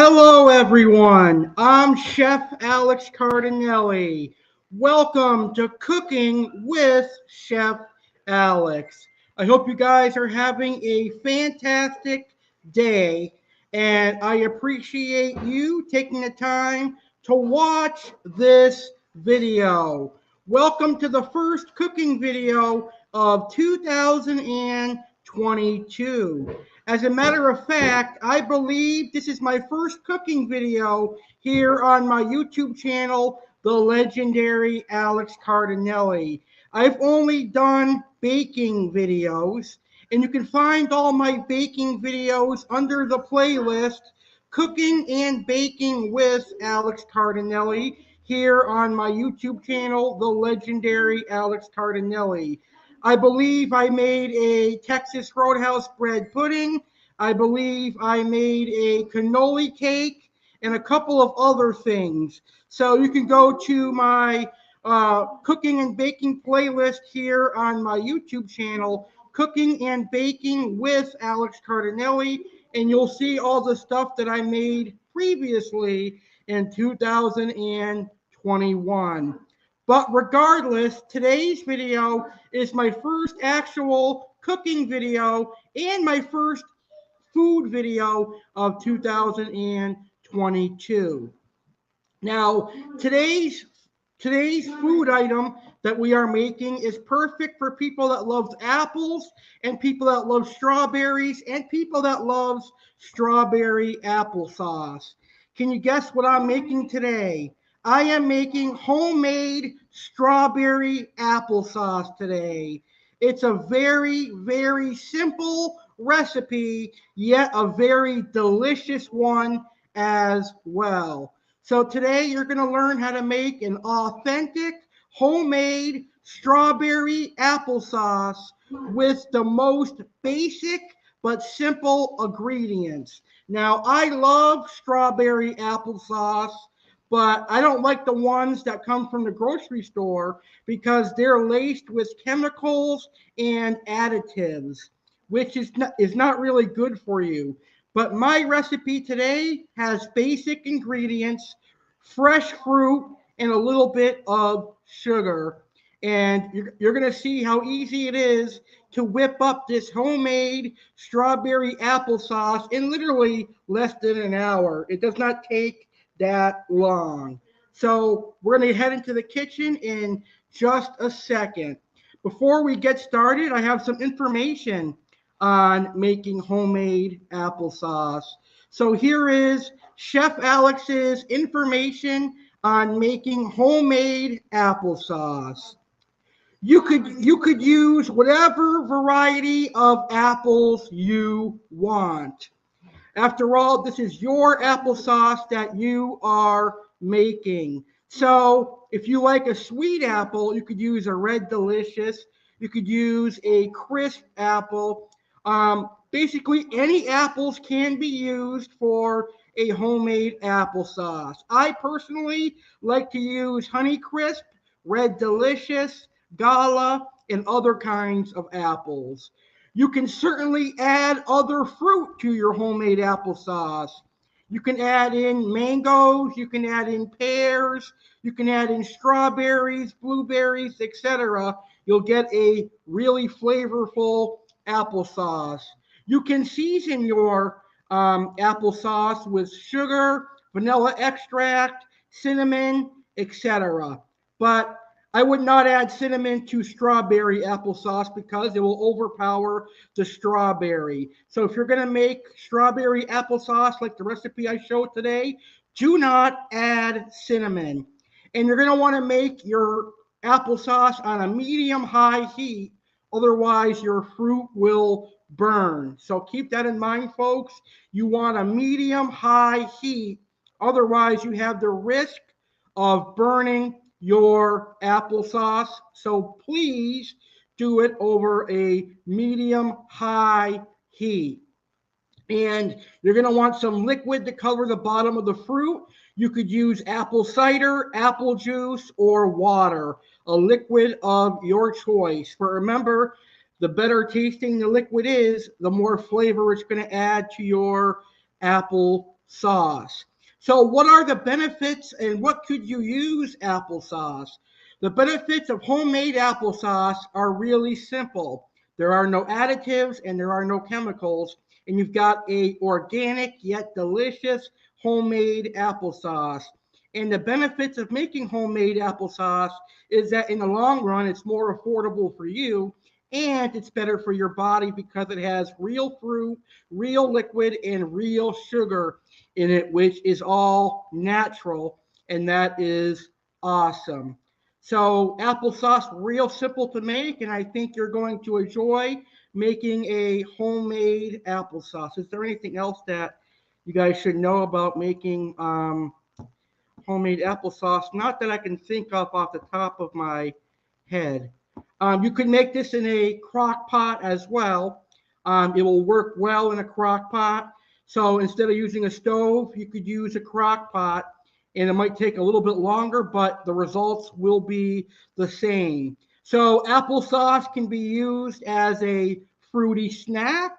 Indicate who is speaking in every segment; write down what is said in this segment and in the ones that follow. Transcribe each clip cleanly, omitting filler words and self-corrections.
Speaker 1: Hello, everyone. I'm Chef Alex Cardinale. Welcome to Cooking with Chef Alex. I hope you guys are having a fantastic day, and I appreciate you taking the time to watch this video. Welcome to the first cooking video of 2022. As a matter of fact, I believe this is my first cooking video here on my YouTube channel, the legendary Alex Cardinale. I've only done baking videos, and you can find all my baking videos under the playlist Cooking and Baking with Alex Cardinale here on my YouTube channel, the legendary Alex Cardinale. I believe I made a Texas Roadhouse bread pudding. I believe I made a cannoli cake and a couple of other things. So you can go to my cooking and baking playlist here on my YouTube channel, Cooking and Baking with Alex Cardinale, and you'll see all the stuff that I made previously in 2021. But regardless, today's video is my first actual cooking video and my first food video of 2022. Now, today's food item that we are making is perfect for people that love apples and people that love strawberries and people that loves strawberry applesauce. Can you guess what I'm making today? I am making homemade strawberry applesauce today. It's a very, very simple recipe, yet a very delicious one as well. So today you're going to learn how to make an authentic homemade strawberry applesauce with the most basic but simple ingredients. Now, I love strawberry applesauce, but I don't like the ones that come from the grocery store because they're laced with chemicals and additives, which is not really good for you. But my recipe today has basic ingredients, fresh fruit, and a little bit of sugar. And you're going to see how easy it is to whip up this homemade strawberry applesauce in literally less than an hour. It does not take that long. So we're going to head into the kitchen in just a second. Before we get started, I have some information on making homemade applesauce. So here is Chef Alex's information on making homemade applesauce. You could use whatever variety of apples you want. After all, this is your applesauce that you are making. So if you like a sweet apple, you could use a Red Delicious. You could use a crisp apple. Basically, any apples can be used for a homemade applesauce. I personally like to use Honeycrisp, Red Delicious, Gala, and other kinds of apples. You can certainly add other fruit to your homemade applesauce. You can add in mangoes, you can add in pears, you can add in strawberries, blueberries, etc. You'll get a really flavorful applesauce. You can season your applesauce with sugar, vanilla extract, cinnamon, etc. But I would not add cinnamon to strawberry applesauce because it will overpower the strawberry. So if you're going to make strawberry applesauce like the recipe I showed today, do not add cinnamon. And you're going to want to make your applesauce on a medium-high heat. Otherwise, your fruit will burn. So keep that in mind, folks. You want a medium-high heat. Otherwise, you have the risk of burning your applesauce. So please do it over a medium-high heat. And you're going to want some liquid to cover the bottom of the fruit. You could use apple cider, apple juice, or water, a liquid of your choice. But remember, the better tasting the liquid is, the more flavor it's going to add to your applesauce. sauce. So what are the benefits and what could you use applesauce? The benefits of homemade applesauce are really simple. There are no additives and there are no chemicals, and you've got a organic yet delicious homemade applesauce. And the benefits of making homemade applesauce is that in the long run, it's more affordable for you and it's better for your body because it has real fruit, real liquid, and real sugar in it, which is all natural, and that is awesome. So applesauce, real simple to make, and I think you're going to enjoy making a homemade applesauce. Is there anything else that you guys should know about making homemade applesauce? Not that I can think of off the top of my head. You could make this in a crock pot as well. It will work well in a crock pot. So instead of using a stove, you could use a crock pot, and it might take a little bit longer, but the results will be the same. So applesauce can be used as a fruity snack.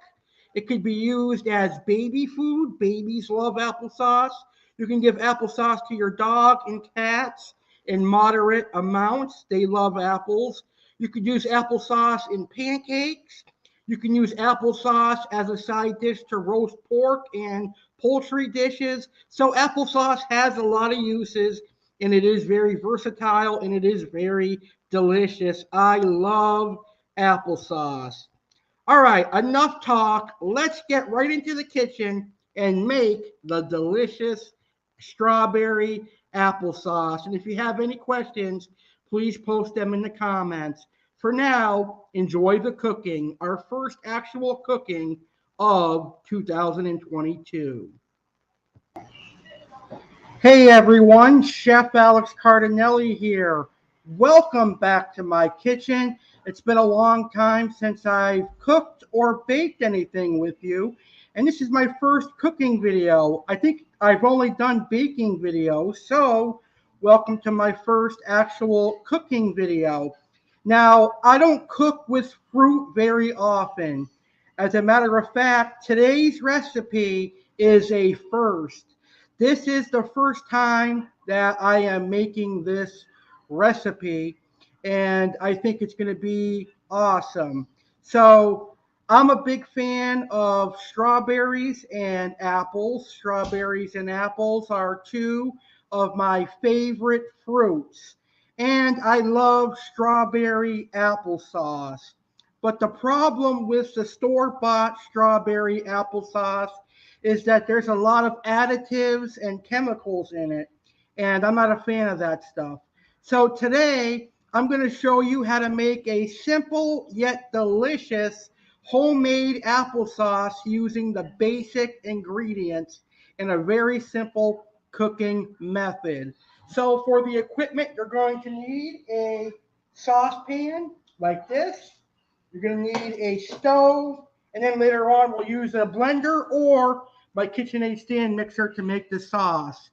Speaker 1: It could be used as baby food. Babies love applesauce. You can give applesauce to your dog and cats in moderate amounts. They love apples. You could use applesauce in pancakes. You can use applesauce as a side dish to roast pork and poultry dishes. So applesauce has a lot of uses, and it is very versatile, and it is very delicious. I love applesauce. All right, enough talk. Let's get right into the kitchen and make the delicious strawberry applesauce. And if you have any questions, please post them in the comments. For now, enjoy the cooking, our first actual cooking of 2022. Hey everyone, Chef Alex Cardinale here. Welcome back to my kitchen. It's been a long time since I've cooked or baked anything with you, and this is my first cooking video. I think I've only done baking videos, so welcome to my first actual cooking video. Now, I don't cook with fruit very often. As a matter of fact, today's recipe is a first. This is the first time that I am making this recipe, and I think it's going to be awesome. So I'm a big fan of strawberries and apples. Strawberries and apples are two of my favorite fruits, and I love strawberry applesauce. But the problem with the store-bought strawberry applesauce is that there's a lot of additives and chemicals in it, and I'm not a fan of that stuff. So today, I'm going to show you how to make a simple yet delicious homemade applesauce using the basic ingredients in a very simple cooking method. So for the equipment, you're going to need a saucepan like this. You're going to need a stove, and then later on we'll use a blender or my KitchenAid stand mixer to make the sauce.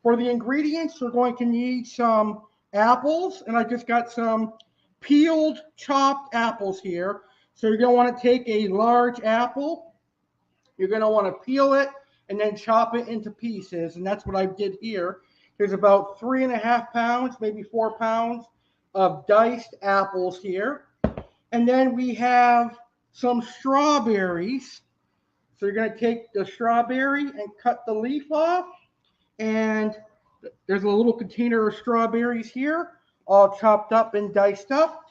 Speaker 1: For the ingredients, we're going to need some apples, and I just got some peeled, chopped apples here. So you're going to want to take a large apple. You're going to want to peel it and then chop it into pieces, and that's what I did here. There's about 3.5 pounds, maybe 4 pounds of diced apples here. And then we have some strawberries. So you're going to take the strawberry and cut the leaf off. And there's a little container of strawberries here, all chopped up and diced up.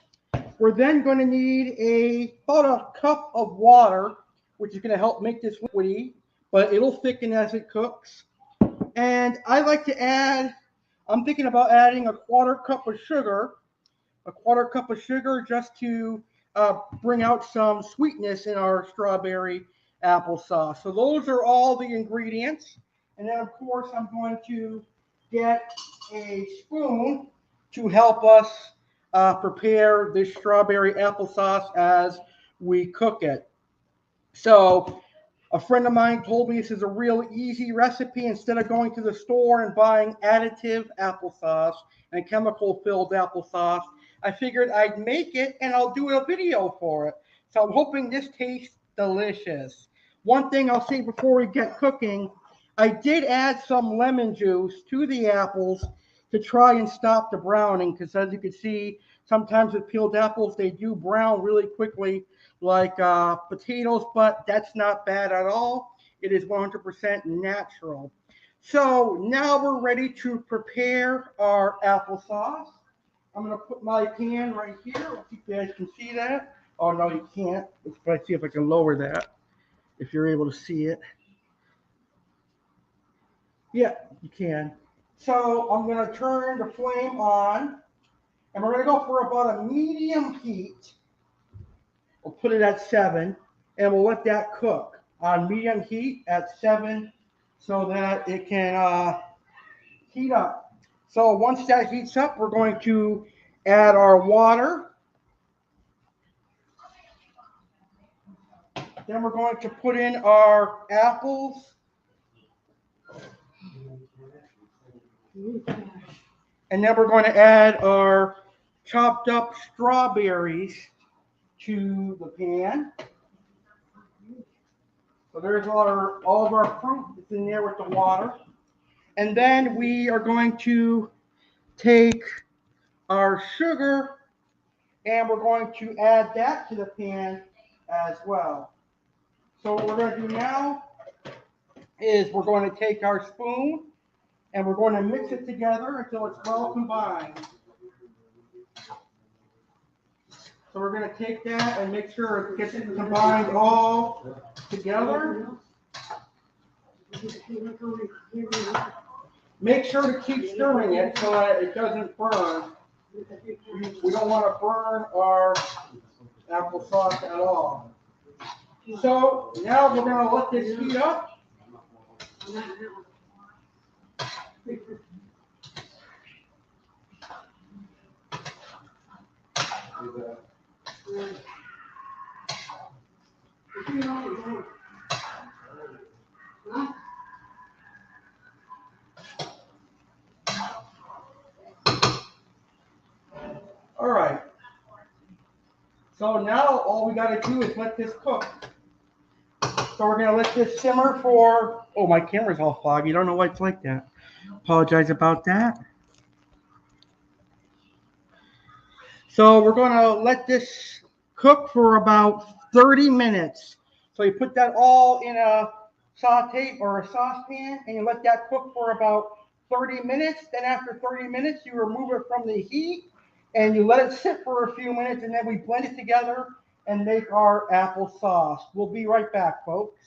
Speaker 1: We're then going to need about a cup of water, which is going to help make this liquidy, but it'll thicken as it cooks. And I like to add, I'm thinking about adding a 1/4 cup of sugar, just to bring out some sweetness in our strawberry applesauce. So those are all the ingredients. And then, of course, I'm going to get a spoon to help us prepare this strawberry applesauce as we cook it. So a friend of mine told me this is a real easy recipe. Instead of going to the store and buying additive applesauce and chemical-filled applesauce, I figured I'd make it and I'll do a video for it. So I'm hoping this tastes delicious. One thing I'll say before we get cooking, I did add some lemon juice to the apples to try and stop the browning, because as you can see, sometimes with peeled apples, they do brown really quickly like potatoes, but that's not bad at all. It is 100% natural. So now we're ready to prepare our applesauce. I'm going to put my pan right here. Let's see if you guys can see that. Oh, no, you can't. Let's see if I can lower that, if you're able to see it. Yeah, you can. So I'm going to turn the flame on, and we're going to go for about a medium heat. We'll put it at 7, and we'll let that cook on medium heat at 7 so that it can heat up. So once that heats up, we're going to add our water. Then we're going to put in our apples. And then we're going to add our chopped up strawberries to the pan. So there's all of our fruit that's in there with the water. And then we are going to take our sugar and we're going to add that to the pan as well. So what we're going to do now is we're going to take our spoon and we're going to mix it together until it's well combined. So we're going to take that and make sure it gets combined all together. Make sure to keep stirring it so that it doesn't burn. We don't want to burn our applesauce at all. So now we're going to let this heat up. All right. So now all we got to do is let this cook. So we're going to let this simmer for, oh, my camera's all foggy. I don't know why it's like that. Apologize about that. So we're going to let this cook for about 30 minutes. So you put that all in a saute or a saucepan and you let that cook for about 30 minutes. Then after 30 minutes, you remove it from the heat and you let it sit for a few minutes, and then we blend it together and make our applesauce. We'll be right back, folks.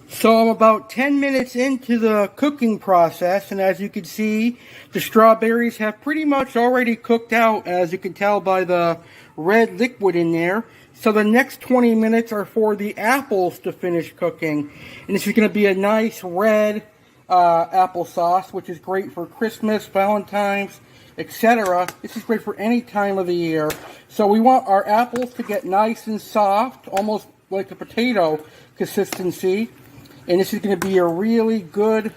Speaker 1: So I'm about 10 minutes into the cooking process, and as you can see, the strawberries have pretty much already cooked out, as you can tell by the red liquid in there. So the next 20 minutes are for the apples to finish cooking. And this is going to be a nice red applesauce, which is great for Christmas, Valentine's, etc. This is great for any time of the year. So we want our apples to get nice and soft, almost like a potato consistency. And this is going to be a really good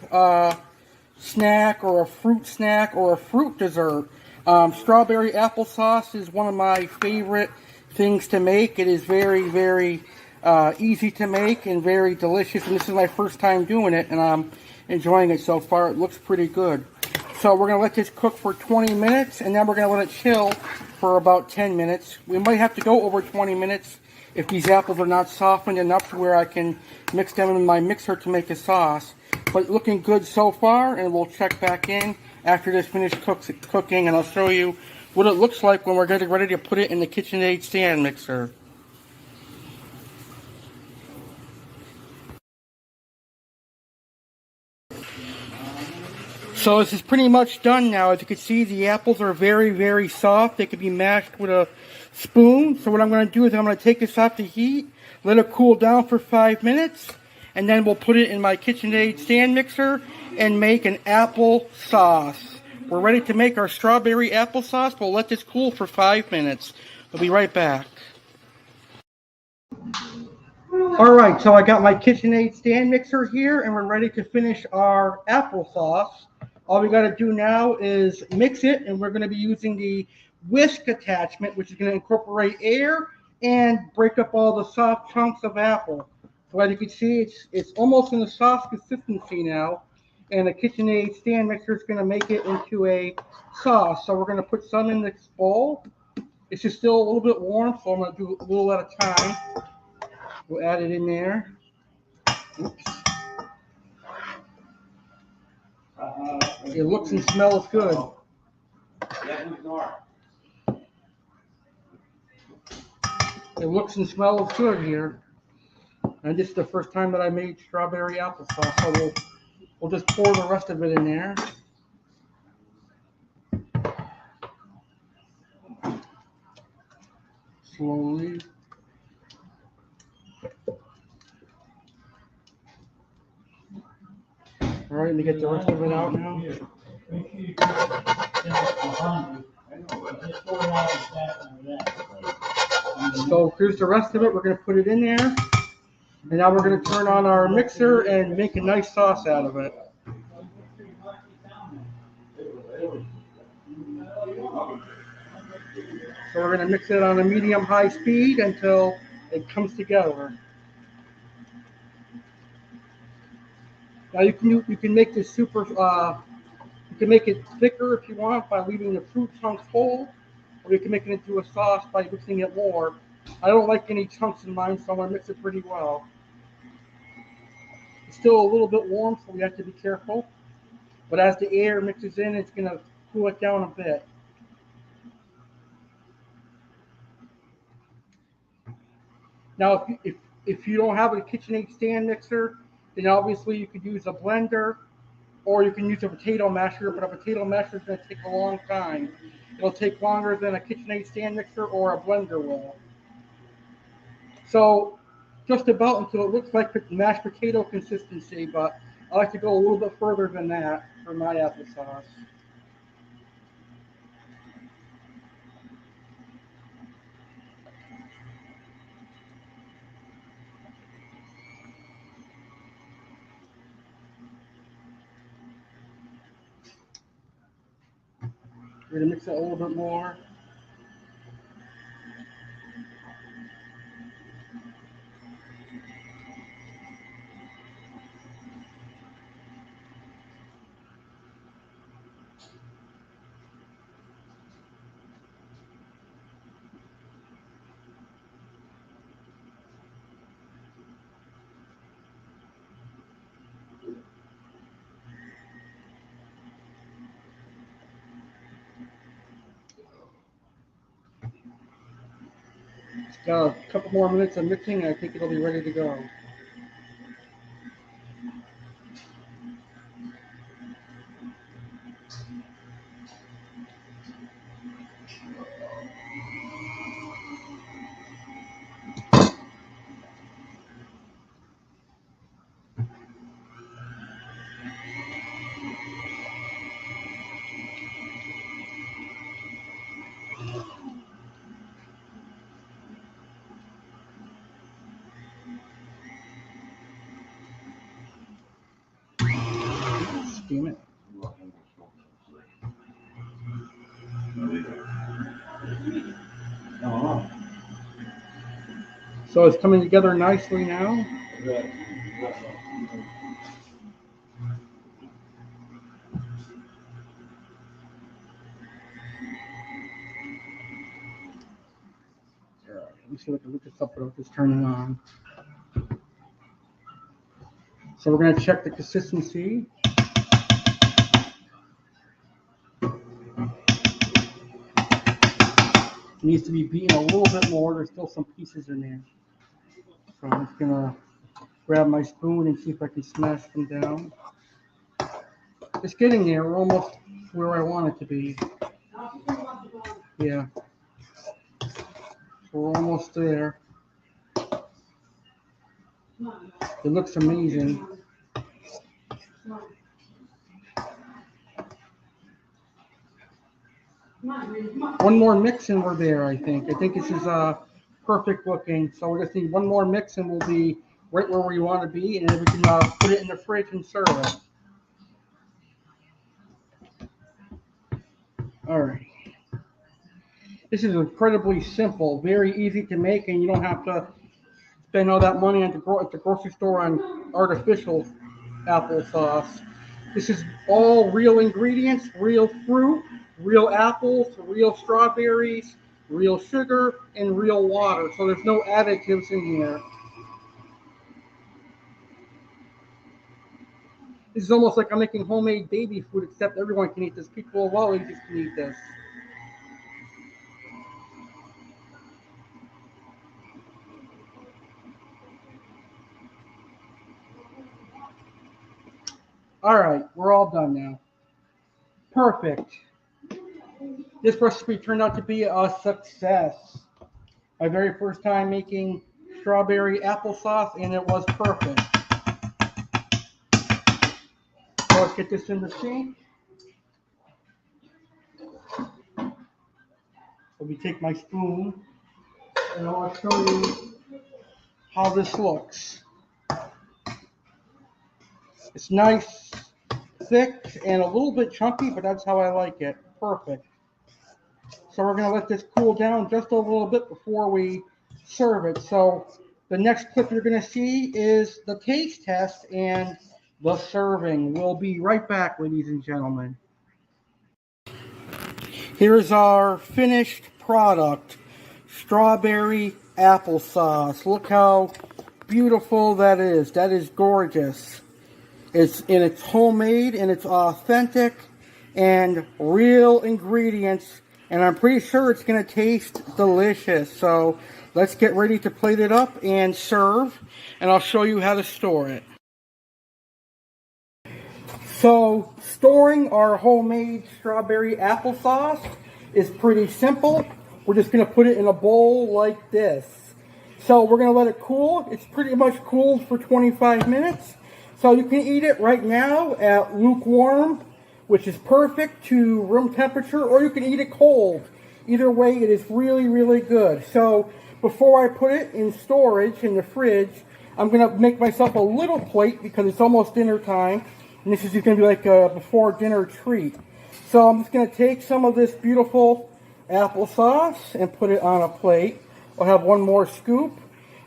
Speaker 1: snack or a fruit dessert. Strawberry applesauce is one of my favorite things to make. It is very, very easy to make and very delicious. And this is my first time doing it, and I'm enjoying it so far. It looks pretty good. So we're going to let this cook for 20 minutes, and then we're going to let it chill for about 10 minutes. We might have to go over 20 minutes if these apples are not softened enough to where I can mix them in my mixer to make a sauce. But looking good so far, and we'll check back in after this finished cooking, and I'll show you what it looks like when we're getting ready to put it in the KitchenAid stand mixer. So this is pretty much done now. As you can see, the apples are very, very soft. They can be mashed with a spoon. So what I'm going to do is I'm going to take this off the heat, let it cool down for 5 minutes, and then we'll put it in my KitchenAid stand mixer and make an apple sauce. We're ready to make our strawberry applesauce. We'll let this cool for 5 minutes. We'll be right back. Alright, so I got my KitchenAid stand mixer here, and we're ready to finish our applesauce. All we got to do now is mix it, and we're going to be using the whisk attachment, which is going to incorporate air and break up all the soft chunks of apple. So as you can see, it's almost in a sauce consistency now, and the KitchenAid stand mixer is going to make it into a sauce. So we're going to put some in this bowl. It's just still a little bit warm, so I'm going to do a little at a time. We'll add it in there. Oops. It looks and smells good. It looks and smells good here. And this is the first time that I made strawberry applesauce, so we'll just pour the rest of it in there. Slowly. All right, let me get the rest of it out now. So here's the rest of it. We're going to put it in there. And now we're going to turn on our mixer and make a nice sauce out of it. So we're going to mix it on a medium-high speed until it comes together. Now you can make this super. You can make it thicker if you want by leaving the fruit chunks whole, or you can make it into a sauce by mixing it more. I don't like any chunks in mine, so I'm going to mix it pretty well. It's still a little bit warm, so we have to be careful. But as the air mixes in, it's going to cool it down a bit. Now, if you don't have a KitchenAid stand mixer, then obviously you could use a blender, or you can use a potato masher, but a potato masher is going to take a long time. It'll take longer than a KitchenAid stand mixer or a blender will. So just about until it looks like mashed potato consistency, but I like to go a little bit further than that for my applesauce. We're going to mix it a little bit more. It's got a couple more minutes of mixing, and I think it'll be ready to go. Steam it. So it's coming together nicely now. Let me see if I can look this up without this turning on. So we're going to check the consistency. It needs to be beaten a little bit more. There's still some pieces in there. So I'm just going to grab my spoon and see if I can smash them down. It's getting there. We're almost where I want it to be. Yeah. So we're almost there. It looks amazing. One more mix and we're there, I think. I think this is perfect looking. So we just need one more mix and we'll be right where we want to be. And then we can put it in the fridge and serve it. All right. This is incredibly simple, very easy to make, and you don't have to spend all that money at the grocery store on artificial applesauce. This is all real ingredients, real fruit, real apples, real strawberries, real sugar, and real water. So there's no additives in here. This is almost like I'm making homemade baby food, except everyone can eat this. People of all ages can eat this. All right, we're all done now. Perfect. This recipe turned out to be a success. My very first time making strawberry applesauce, and it was perfect. So let's get this in the sink. Let me take my spoon, and I'll show you how this looks. It's nice, thick, and a little bit chunky, but that's how I like it. Perfect. So we're going to let this cool down just a little bit before we serve it. So the next clip you're going to see is the taste test and the serving. We'll be right back, ladies and gentlemen. Here's our finished product, strawberry applesauce. Look how beautiful that is. That is gorgeous. It's homemade and it's authentic and real ingredients, and I'm pretty sure it's going to taste delicious. So let's get ready to plate it up and serve, and I'll show you how to store it. So storing our homemade strawberry applesauce is pretty simple. We're just going to put it in a bowl like this. So we're going to let it cool. It's pretty much cooled for 25 minutes. So you can eat it right now at lukewarm, which is perfect, to room temperature, or you can eat it cold. Either way, it is really, really good. So before I put it in storage in the fridge, I'm going to make myself a little plate because it's almost dinner time. And this is going to be like a before dinner treat. So I'm just going to take some of this beautiful applesauce and put it on a plate. I'll have one more scoop,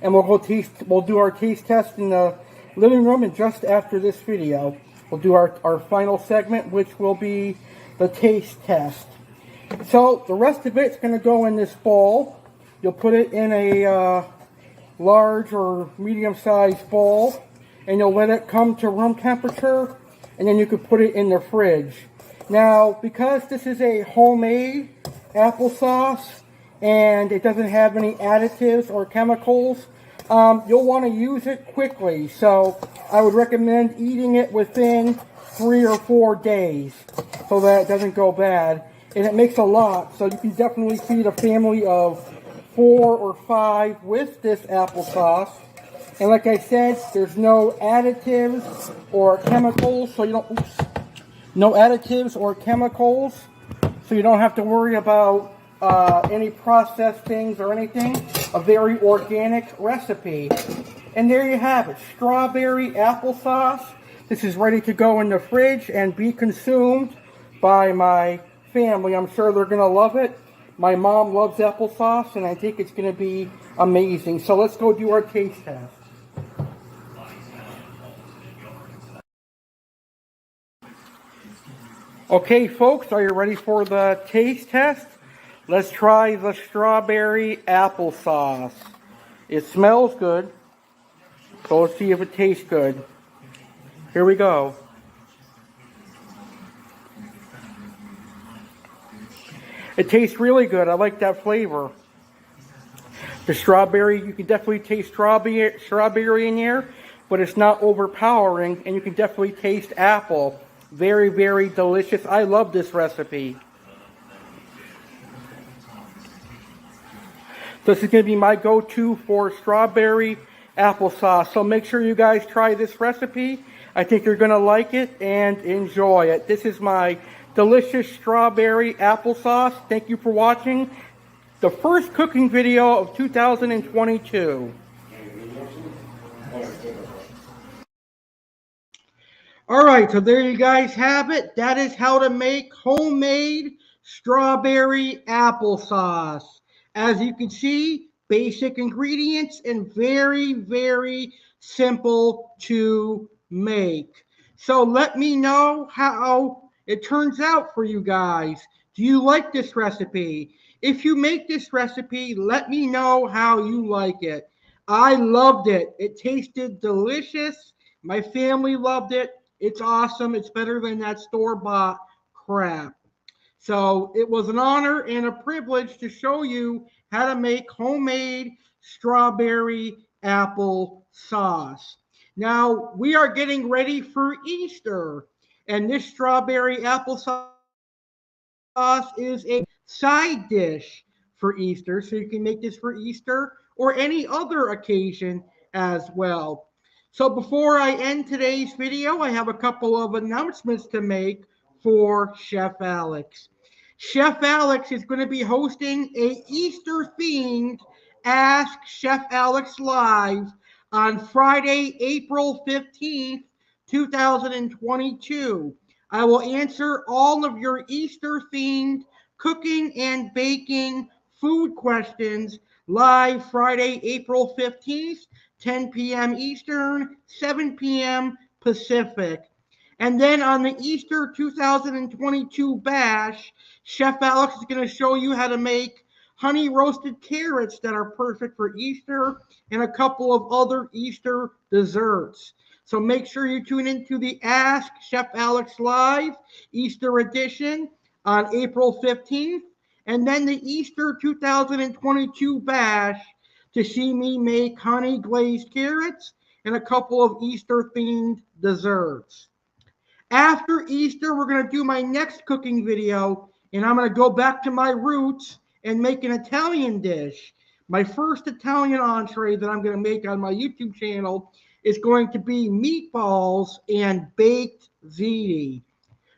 Speaker 1: and we'll do our taste test in the living room, and just after this video we'll do our final segment, which will be the taste test. So the rest of it's going to go in this bowl. You'll put it in a large or medium-sized bowl, and you'll let it come to room temperature, and then you can put it in the fridge. Now, because this is a homemade applesauce and it doesn't have any additives or chemicals, you'll want to use it quickly. So I would recommend eating it within 3 or 4 days so that it doesn't go bad. And it makes a lot, so you can definitely feed a family of 4 or 5 with this applesauce. And like I said, there's no additives or chemicals, so you don't, no additives or chemicals, so you don't have to worry about any processed things or anything. A very organic recipe. And there you have it, strawberry applesauce. This is ready to go in the fridge and be consumed by my family. I'm sure they're going to love it. My mom loves applesauce, and I think it's going to be amazing. So let's go do our taste test. Okay, folks, are you ready for the taste test? Let's try the strawberry applesauce. It smells good, so let's see if it tastes good. Here we go. It tastes really good. I like that flavor. The strawberry, you can definitely taste strawberry in here, but it's not overpowering, and you can definitely taste apple. Very, very delicious. I love this recipe. So this is going to be my go-to for strawberry applesauce. So make sure you guys try this recipe. I think you're going to like it and enjoy it. This is my delicious strawberry applesauce. Thank you for watching the first cooking video of 2022. All right, so there you guys have it. That is how to make homemade strawberry applesauce. As you can see, basic ingredients and very, very simple to make. So let me know how it turns out for you guys. Do you like this recipe? If you make this recipe, let me know how you like it. I loved it. It tasted delicious. My family loved it. It's awesome. It's better than that store-bought crap. So it was an honor and a privilege to show you how to make homemade strawberry apple sauce. Now we are getting ready for Easter, and this strawberry apple sauce is a side dish for Easter. So you can make this for Easter or any other occasion as well. So before I end today's video, I have a couple of announcements to make for Chef Alex. Chef Alex is going to be hosting a Easter-themed Ask Chef Alex Live on Friday, April 15th, 2022. I will answer all of your Easter-themed cooking and baking food questions live Friday, April 15th, 10 p.m. Eastern, 7 p.m. Pacific. And then on the Easter 2022 bash, Chef Alex is going to show you how to make honey roasted carrots that are perfect for Easter and a couple of other Easter desserts. So make sure you tune into the Ask Chef Alex Live Easter edition on April 15th, and then the Easter 2022 bash to see me make honey glazed carrots and a couple of Easter themed desserts. After Easter, we're going to do my next cooking video, and I'm going to go back to my roots and make an Italian dish. My first Italian entree that I'm going to make on my YouTube channel is going to be meatballs and baked ziti.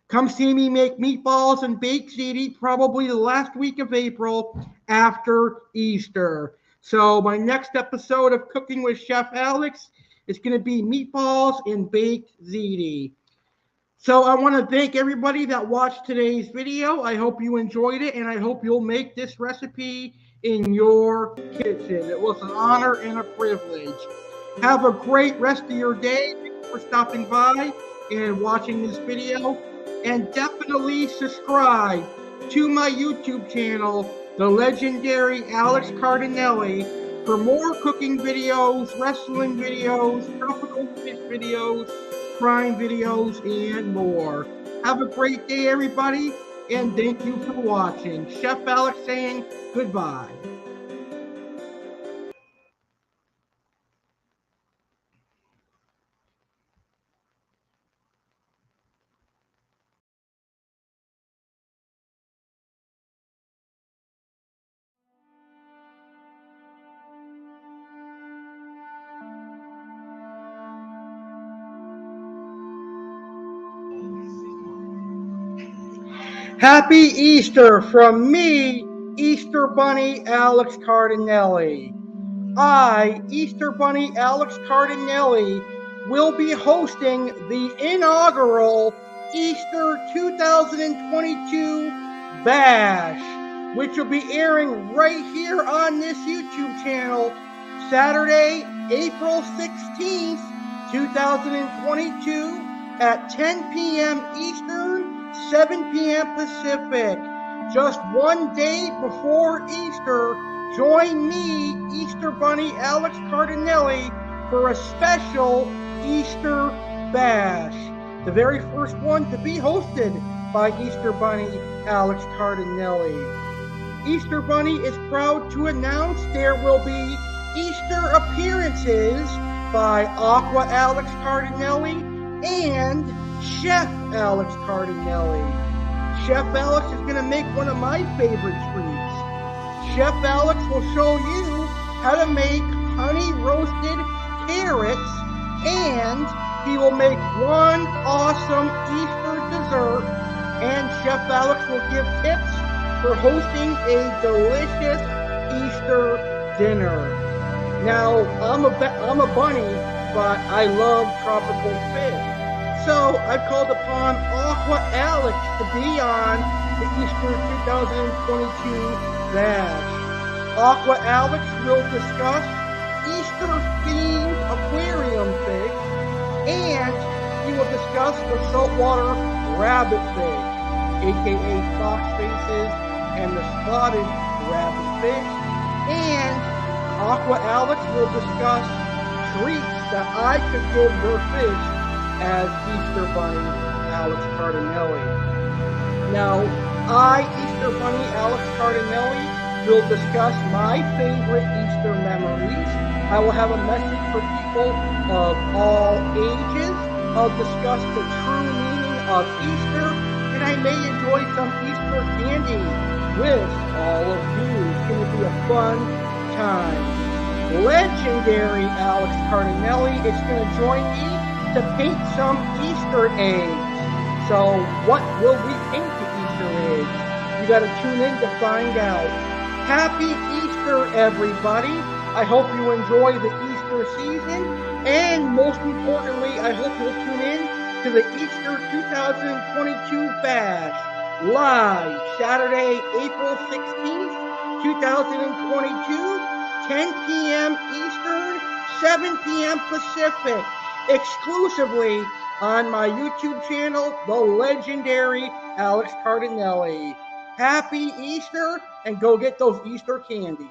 Speaker 1: Come see me make meatballs and baked ziti probably the last week of April after Easter. So my next episode of Cooking with Chef Alex is going to be meatballs and baked ziti. So I want to thank everybody that watched today's video. I hope you enjoyed it, and I hope you'll make this recipe in your kitchen. It was an honor and a privilege. Have a great rest of your day. Thank you for stopping by and watching this video. And definitely subscribe to my YouTube channel, the legendary Alex Cardinale, for more cooking videos, wrestling videos, tropical fish videos, crime videos, and more. Have a great day, everybody, and thank you for watching. Chef Alex saying goodbye. Happy Easter from me, Easter Bunny Alex Cardinale. I, Easter Bunny Alex Cardinale, will be hosting the inaugural Easter 2022 Bash, which will be airing right here on this YouTube channel, Saturday, April 16th, 2022 at 10 p.m. Eastern, 7 p.m. Pacific. Just one day before Easter, join me, Easter Bunny Alex Cardinale, for a special Easter Bash. The very first one to be hosted by Easter Bunny Alex Cardinale. Easter Bunny is proud to announce there will be Easter appearances by Aqua Alex Cardinale and Chef Alex Cardinale. Chef Alex is going to make one of my favorite treats. Chef Alex will show you how to make honey roasted carrots, and he will make one awesome Easter dessert, and Chef Alex will give tips for hosting a delicious Easter dinner. Now, I'm a bunny, but I love tropical fish. So I've called upon Aqua Alex to be on the Easter 2022 bash. Aqua Alex will discuss Easter-themed aquarium fish, and he will discuss the saltwater rabbit fish, aka fox faces and the spotted rabbit fish. And Aqua Alex will discuss treats that I could give her fish as Easter Bunny Alex Cardinale. Now, I, Easter Bunny Alex Cardinale, will discuss my favorite Easter memories. I will have a message for people of all ages. I'll discuss the true meaning of Easter, and I may enjoy some Easter candy with all of you. It's going to be a fun time. Legendary Alex Cardinale is going to join me to paint some Easter eggs. So what will we paint the Easter eggs? You got to tune in to find out. Happy Easter, everybody. I hope you enjoy the Easter season, and most importantly, I hope you'll tune in to the Easter 2022 bash, live Saturday, April 16th, 2022, 10 p.m. Eastern, 7 p.m. Pacific, exclusively on my YouTube channel, the legendary Alex Cardinale. Happy Easter, and go get those Easter candies.